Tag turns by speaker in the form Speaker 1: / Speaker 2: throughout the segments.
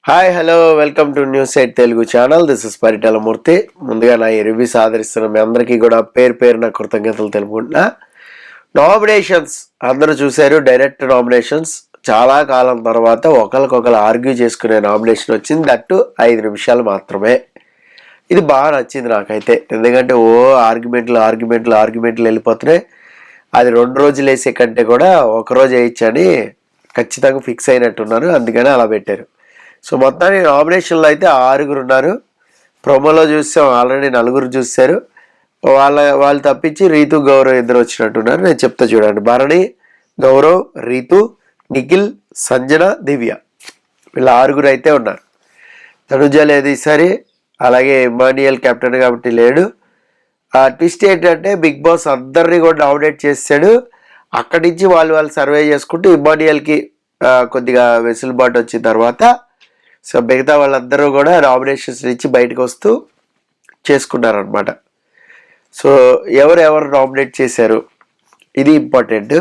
Speaker 1: Hi hello welcome to news eight Telugu channel. This is Paritala Murthy. ముందుగా నా ఈ రివ్యూస్ ఆదరిస్తున్న మీ అందరికీ కూడా పేరున కృతజ్ఞతలు తెలుపుకుంటున్నా. నామినేషన్స్ అందరూ చూశారు. డైరెక్ట్ నామినేషన్స్ చాలా కాలం తర్వాత ఒకరికొకరు ఆర్గ్యూ చేసుకునే నామినేషన్ వచ్చింది. దట్టు 5 నిమిషాలు మాత్రమే. ఇది బాగా నచ్చింది నాకైతే. ఎందుకంటే ఆర్గ్యుమెంట్లు వెళ్ళిపోతున్నాయి. అది 2 రోజులు వేసే కంటే కూడా ఒకరోజు వేయచ్చని ఖచ్చితంగా ఫిక్స్ అయినట్టున్నారు. అందుకని అలా పెట్టారు. సో మొత్తానికి నామినేషన్లో అయితే 6 ఉన్నారు. ప్రోమోలో చూసాం ఆల్రెడీ 4 చూశారు. వాళ్ళు తప్పించి రీతు గౌరవ్ ఇద్దరు వచ్చినట్టున్నారు. నేను చెప్తా చూడండి. భరణి, గౌరవ్, రీతు, నిఖిల్, సంజన, దివ్య వీళ్ళ 6 అయితే ఉన్నారు. తనుజ లేదు ఈసారి. అలాగే ఇమానియల్ కెప్టెన్ కాబట్టి లేడు. ట్విస్ట్ ఏంటంటే బిగ్ బాస్ అందరినీ కూడా నామినేట్ చేశాడు. అక్కడి నుంచి వాళ్ళు సర్వే చేసుకుంటూ ఇమానియల్కి కొద్దిగా వెసులుబాటు వచ్చిన తర్వాత సో మిగతా వాళ్ళందరూ కూడా నామినేషన్స్ నుంచి బయటకు వస్తూ చేసుకున్నారనమాట. సో ఎవరు నామినేట్ చేశారు ఇది ఇంపార్టెంట్.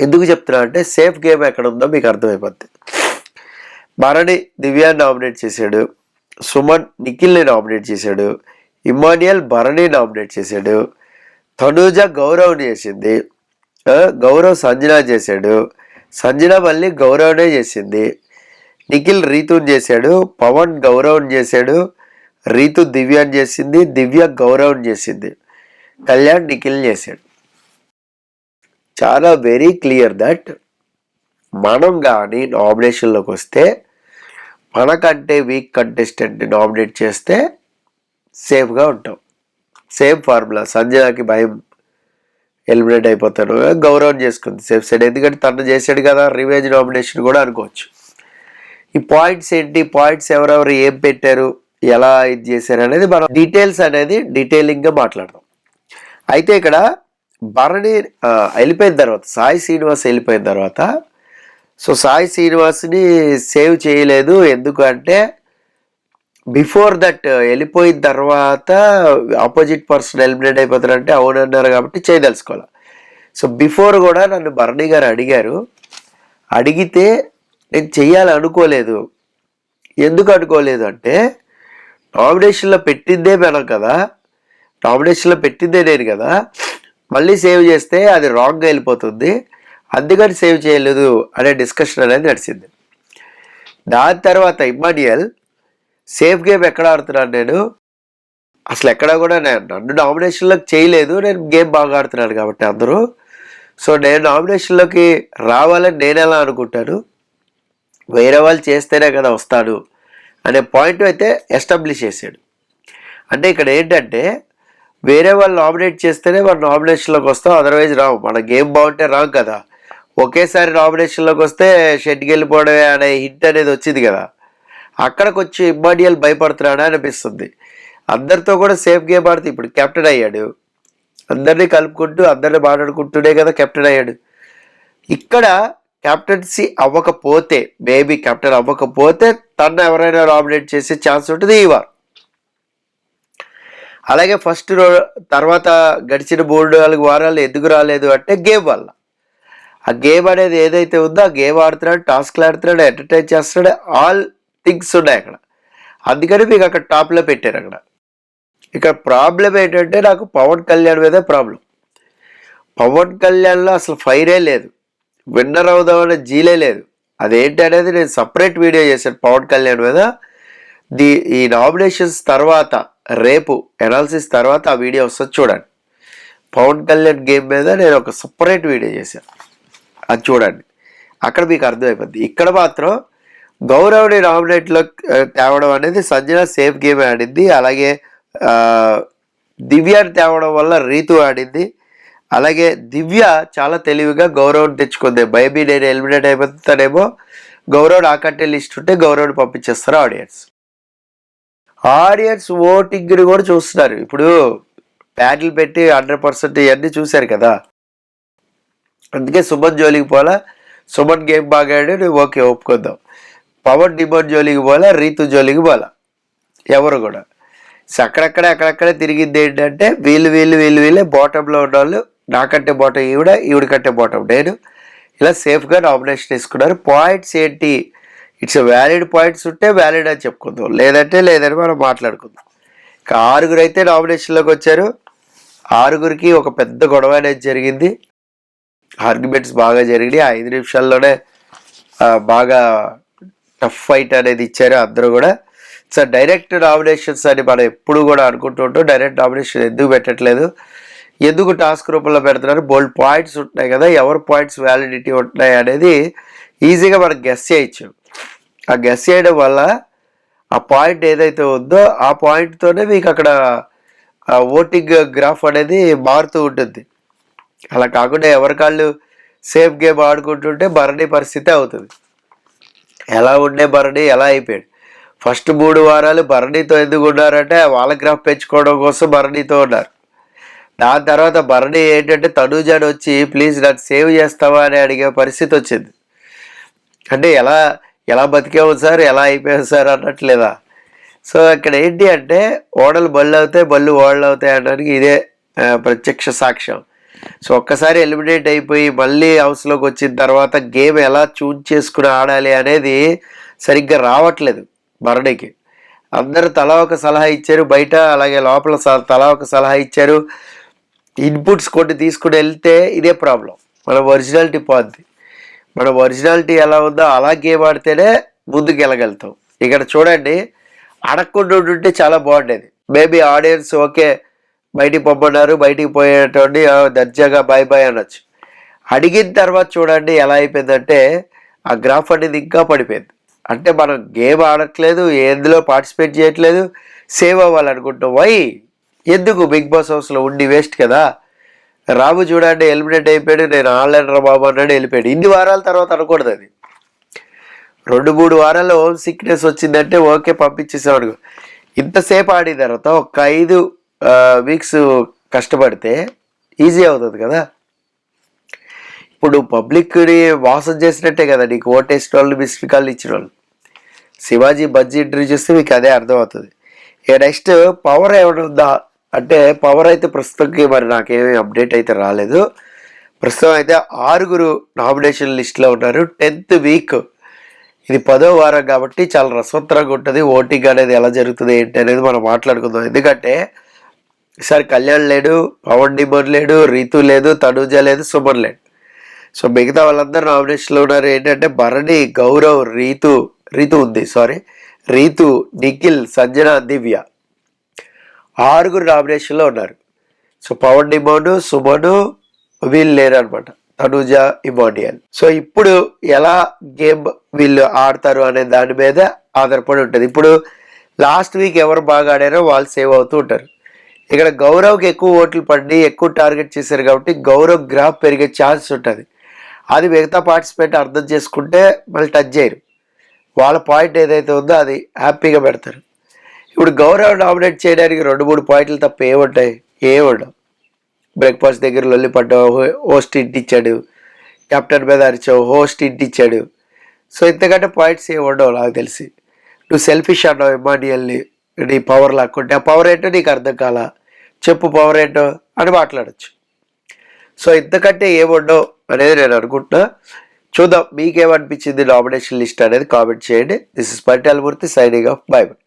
Speaker 1: ఎందుకు చెప్తున్నా అంటే సేఫ్ గేమ్ ఎక్కడ ఉందో మీకు అర్థమైపోద్ది. భరణి దివ్యాన్ని నామినేట్ చేశాడు. సుమన్ నిఖిల్ని నామినేట్ చేశాడు. ఇమానియల్ భరణి నామినేట్ చేశాడు. తనూజ గౌరవ్ని చేసింది. గౌరవ్ సంజన చేశాడు. సంజన మళ్ళీ గౌరవ్నే చేసింది. నిఖిల్ రీతుని చేశాడు. పవన్ గౌరవ్ని చేశాడు. రీతు దివ్యాన్ని చేసింది. దివ్య గౌరవ్ని చేసింది. కళ్యాణ్ నిఖిల్ చేశాడు. చాలా వెరీ క్లియర్ దట్ మనం కానీ నామినేషన్లోకి వస్తే మనకంటే వీక్ కంటెస్టెంట్ని నామినేట్ చేస్తే సేఫ్గా ఉంటాం. Same formula. సంజనాకి భయం ఎలిమినేట్ అయిపోతాడు. గౌరవం చేసుకుంది సేఫ్ సైడ్. ఎందుకంటే తను చేశాడు కదా. రివెంజ్ నామినేషన్ కూడా అనుకోవచ్చు. ఈ పాయింట్స్ ఏంటి, పాయింట్స్ ఎవరెవరు ఏం పెట్టారు, ఎలా ఇది చేశారు అనేది మనం డీటెయిలింగ్గా మాట్లాడదాం. అయితే ఇక్కడ భరణి వెళ్ళిపోయిన తర్వాత సాయి శ్రీనివాస్ వెళ్ళిపోయిన తర్వాత సో సాయి శ్రీనివాస్ని సేవ్ చేయలేదు. ఎందుకంటే బిఫోర్ దట్ వెళ్ళిపోయిన తర్వాత ఆపోజిట్ పర్సన్ ఎలిమినేట్ అయిపోతారంటే అవునన్నారు కాబట్టి చేయదలుచుకోవాలి. సో బిఫోర్ కూడా నన్ను భరణి గారు అడిగితే నేను చెయ్యాలి అనుకోలేదు. ఎందుకు అనుకోలేదు అంటే నామినేషన్లో పెట్టిందే మనం కదా, నామినేషన్లో పెట్టిందే నేను కదా, మళ్ళీ సేవ్ చేస్తే అది రాంగ్గా వెళ్ళిపోతుంది, అందుకని సేవ్ చేయలేదు అనే డిస్కషన్ అనేది నడిచింది. దాని తర్వాత ఇమానియల్ సేఫ్ గేమ్ ఎక్కడ ఆడుతున్నాను నేను, అసలు ఎక్కడ కూడా నన్ను నామినేషన్లోకి చేయలేదు, నేను గేమ్ బాగా ఆడుతున్నాను కాబట్టి అందరూ. సో నేను నామినేషన్లోకి రావాలని నేను ఎలా అనుకుంటాను, వేరే వాళ్ళు చేస్తేనే కదా వస్తాను అనే పాయింట్ అయితే ఎస్టాబ్లిష్ చేశాడు. అంటే ఇక్కడ ఏంటంటే వేరే వాళ్ళు నామినేట్ చేస్తేనే మనం నామినేషన్లోకి వస్తాం, అదర్వైజ్ రావు. మన గేమ్ బాగుంటే రాం కదా. ఒకేసారి నామినేషన్లోకి వస్తే షెడ్కి వెళ్ళిపోవడమే అనే హింట్ అనేది వచ్చింది కదా. అక్కడికి వచ్చి ఇమానియల్ భయపడుతున్నాడా అనిపిస్తుంది. అందరితో కూడా సేఫ్ గేమ్ ఆడితే ఇప్పుడు కెప్టెన్ అయ్యాడు. అందరినీ కలుపుకుంటూ అందరినీ మాట్లాడుకుంటూనే కదా కెప్టెన్ అయ్యాడు. ఇక్కడ కెప్టెన్సీ అవ్వకపోతే, మేబీ కెప్టెన్ అవ్వకపోతే తను ఎవరైనా నామినేట్ చేసే ఛాన్స్ ఉంటుంది ఈ వారం. అలాగే ఫస్ట్ తర్వాత గడిచిన 3-4 వారాలు ఎందుకు రాలేదు అంటే గేమ్ వల్ల. ఆ గేమ్ అనేది ఏదైతే ఉందో ఆ గేమ్ ఆడుతున్నాడు, టాస్క్లు ఆడుతున్నాడు, ఎంటర్టైన్ చేస్తున్నాడు, ఆల్ థింగ్స్ ఉన్నాయి అక్కడ. అందుకని మీకు అక్కడ టాప్లో పెట్టారు. అక్కడ ఇక్కడ ప్రాబ్లం ఏంటంటే నాకు పవన్ కళ్యాణ్ మీదే ప్రాబ్లం. పవన్ కళ్యాణ్లో అసలు ఫైరే లేదు, విన్నర్ అవుదామనే జీలే లేదు. అదేంటి అనేది నేను సపరేట్ వీడియో చేశాను పవన్ కళ్యాణ్ మీద. ఈ నామినేషన్స్ తర్వాత రేపు అనాలిసిస్ తర్వాత ఆ వీడియో వస్తుంది చూడండి. పవన్ కళ్యాణ్ గేమ్ మీద నేను ఒక సపరేట్ వీడియో చేశాను, అది చూడండి. అక్కడ మీకు అర్థమైపోద్ది. ఇక్కడ మాత్రం గౌరవ్ని నామినేట్లో తేవడం అనేది సంజన సేఫ్ గేమ్ ఆడింది. అలాగే దివ్యాని తేవడం వల్ల రీతు ఆడింది. అలాగే దివ్య చాలా తెలివిగా గౌరవం తెచ్చుకుంది. బైబీ నేను ఎలిమినేట్ అయిపోతానేమో, గౌరవ్ నాకంటే లిస్ట్ ఉంటే గౌరవ్ని పంపించేస్తారు ఆడియన్స్ ఓటింగ్ని కూడా చూస్తున్నారు. ఇప్పుడు ప్యాడ్లు పెట్టి 100% ఇవన్నీ చూశారు కదా. అందుకే సుమన్ జోలికి పోలా, సుమన్ గేమ్ బాగా ఆడి నువ్వు ఓకే ఒప్పుకుందాం. పవన్ డిమోన్ జోలికి పోలా, రీతు జోలికి పోలా ఎవరు కూడా. సో అక్కడక్కడే తిరిగింది ఏంటంటే వీళ్ళే బాటంలో ఉన్న వాళ్ళు, నాకంటే బాటం ఈవిడ, ఈవిడ కంటే బాటం నేను, ఇలా సేఫ్గా నామినేషన్ వేసుకున్నారు. పాయింట్స్ ఏంటి ఇట్స్ వ్యాలిడ్ పాయింట్స్ ఉంటే వ్యాలిడ్ అని చెప్పుకుందాం, లేదంటే లేదని మనం మాట్లాడుకుందాం. ఇక 6 అయితే నామినేషన్లోకి వచ్చారు. 6కి ఒక పెద్ద గొడవ అనేది జరిగింది. ఆర్గ్యుమెంట్స్ బాగా జరిగినాయి. 5 నిమిషాల్లోనే బాగా టఫ్ ఫైట్ అనేది ఇచ్చారు అందరూ కూడా. సో డైరెక్ట్ నామినేషన్స్ అని మనం ఎప్పుడు కూడా అనుకుంటూ ఉంటాం. డైరెక్ట్ నామినేషన్ ఎందుకు పెట్టట్లేదు, ఎందుకు టాస్క్ రూపంలో పెడుతున్నారు? బోల్డ్ పాయింట్స్ ఉంటున్నాయి కదా, ఎవరు పాయింట్స్ వ్యాలిడిటీ ఉంటున్నాయి అనేది ఈజీగా మనం గెస్ చేయొచ్చు. ఆ గెస్ చేయడం వల్ల ఆ పాయింట్ ఏదైతే ఉందో ఆ పాయింట్తోనే మీకు అక్కడ ఓటింగ్ గ్రాఫ్ అనేది మారుతూ ఉంటుంది. అలా కాకుండా ఎవరికాళ్ళు సేఫ్ గేమ్ ఆడుకుంటుంటే భరణి పరిస్థితి అవుతుంది. ఎలా ఉండే భరణి ఎలా అయిపోయాడు. ఫస్ట్ 3 వారాలు భరణితో ఎందుకు ఉన్నారంటే వాళ్ళ గ్రాఫ్ పెంచుకోవడం కోసం భరణితో ఉన్నారు. దాని తర్వాత భరణి ఏంటంటే తనూజాని వచ్చి ప్లీజ్ నన్ను సేవ్ చేస్తావా అని అడిగే పరిస్థితి వచ్చింది. అంటే ఎలా ఎలా బతికేవు సార్, ఎలా అయిపోయావు సార్ అన్నట్లేదా. సో ఇక్కడ ఏంటి అంటే ఓడలు బళ్ళు అవుతాయి, బళ్ళు ఓడలు అవుతాయి అనడానికి ఇదే ప్రత్యక్ష సాక్ష్యం. సో ఒక్కసారి ఎలిమినేట్ అయిపోయి మళ్ళీ హౌస్లోకి వచ్చిన తర్వాత గేమ్ ఎలా చూజ్ చేసుకుని ఆడాలి అనేది సరిగ్గా రావట్లేదు భరణికి. అందరూ తలా ఒక సలహా ఇచ్చారు బయట, అలాగే లోపల తలా ఒక సలహా ఇచ్చారు. ఇన్పుట్స్ కొన్ని తీసుకుని వెళ్తే ఇదే ప్రాబ్లం, మన ఒరిజినాలిటీ పోద్ది. మన ఒరిజినాలిటీ ఎలా ఉందో అలా గేమ్ ఆడితేనే ముందుకు వెళ్ళగలుగుతాం. ఇక్కడ చూడండి, అడగకుండా ఉంటుంటే చాలా బాగుండేది. మేబీ ఆడియన్స్ ఓకే బయటికి పంపన్నారు, బయటికి పోయేటువంటి దర్జాగా బాయ్ బాయ్ అనొచ్చు. అడిగిన తర్వాత చూడండి ఎలా అయిపోయిందంటే ఆ గ్రాఫ్ అనేది ఇంకా పడిపోయింది. అంటే మనం గేమ్ ఆడట్లేదు, ఎందులో పార్టిసిపేట్ చేయట్లేదు, సేవ్ అవ్వాలనుకుంటాం. వై ఎందుకు? బిగ్ బాస్ హౌస్లో ఉండి వేస్ట్ కదా. రాము చూడండి ఎలిమినేట్ అయిపోయాడు, నేను ఆన్లైన్ రా బాబు అన్నాడు, వెళ్ళిపోయాడు. ఇన్ని వారాల తర్వాత అనకూడదు అది. 2-3 వారాల్లో హోమ్ సిక్నెస్ వచ్చిందంటే ఓకే పంపించేసేవాడు. ఇంతసేపు ఆడిన తర్వాత ఒక 5 వీక్స్ కష్టపడితే ఈజీ అవుతుంది కదా. ఇప్పుడు పబ్లిక్ని మోసం చేసినట్టే కదా నీకు ఓటేసిన వాళ్ళు, మిస్డ్ కాల్ ఇచ్చిన వాళ్ళు. శివాజీ బజ్జీ ఇంటర్వ్యూ చూస్తే మీకు అదే అర్థమవుతుంది. ఇక నెక్స్ట్ పవర్ ఏమైనా ఉందా అంటే పవర్ అయితే ప్రస్తుతానికి మరి నాకేమీ అప్డేట్ అయితే రాలేదు. ప్రస్తుతం అయితే 6 నామినేషన్ లిస్ట్లో ఉన్నారు. 10th వీక్, ఇది 10వ వారం కాబట్టి చాలా రసవత్తరంగా ఉంటుంది. ఓటింగ్ అనేది ఎలా జరుగుతుంది ఏంటి అనేది మనం మాట్లాడుకుందాం. ఎందుకంటే ఈసారి కళ్యాణ్ లేడు, పవన్ డిమోన్ లేడు, రీతు లేదు, తనూజ లేదు, సుమన్ లేడు. సో మిగతా వాళ్ళందరూ నామినేషన్లో ఉన్నారు. ఏంటంటే భరణి, గౌరవ్, రీతు ఉంది, రీతు, నిఖిల్, సంజన, దివ్య 6 నామినేషన్లో ఉన్నారు. సో పవన్ డిమోన్, సుమను వీళ్ళు లేరు అనమాట, తనూజ, ఇమానియల్. సో ఇప్పుడు ఎలా గేమ్ వీళ్ళు ఆడతారు అనే దాని మీద ఆధారపడి ఉంటుంది. ఇప్పుడు లాస్ట్ వీక్ ఎవరు బాగా ఆడారో వాళ్ళు సేవ్ అవుతూ ఉంటారు. ఇక్కడ గౌరవ్కి ఎక్కువ ఓట్లు పడి ఎక్కువ టార్గెట్ చేశారు కాబట్టి గౌరవ్ గ్రాఫ్ పెరిగే ఛాన్స్ ఉంటుంది. అది మిగతా పార్టిసిపేట్ అర్థం చేసుకుంటే మళ్ళీ టచ్ చేయరు. వాళ్ళ పాయింట్ ఏదైతే ఉందో అది హ్యాపీగా పెడతారు. ఇప్పుడు గౌరవ్ నామినేట్ చేయడానికి 2-3 పాయింట్లు తప్ప ఏముంటాయి? ఏముండవు. బ్రేక్ఫాస్ట్ దగ్గర లొల్లి పడ్డావు, హోస్ట్ ఇంటిచ్చాడు, కెప్టెన్ మీద అరిచావు, హోస్ట్ ఇంటిచ్చాడు. సో ఇంతకంటే పాయింట్స్ ఏమి ఉండవు నాకు తెలిసి. నువ్వు సెల్ఫిష్ అన్నావు ఇమానియల్ని, నీ పవర్ లాక్కుంటే ఆ పవర్ ఏంటో నీకు అర్థం కాలా, చెప్పు పవర్ ఏంటో అని మాట్లాడచ్చు. సో ఇంతకంటే ఏముండవు అనేది నేను అనుకుంటున్నా. చూద్దాం మీకేమనిపించింది నామినేషన్ లిస్ట్ అనేది కామెంట్ చేయండి. This is Paritala Murthy signing off. By by.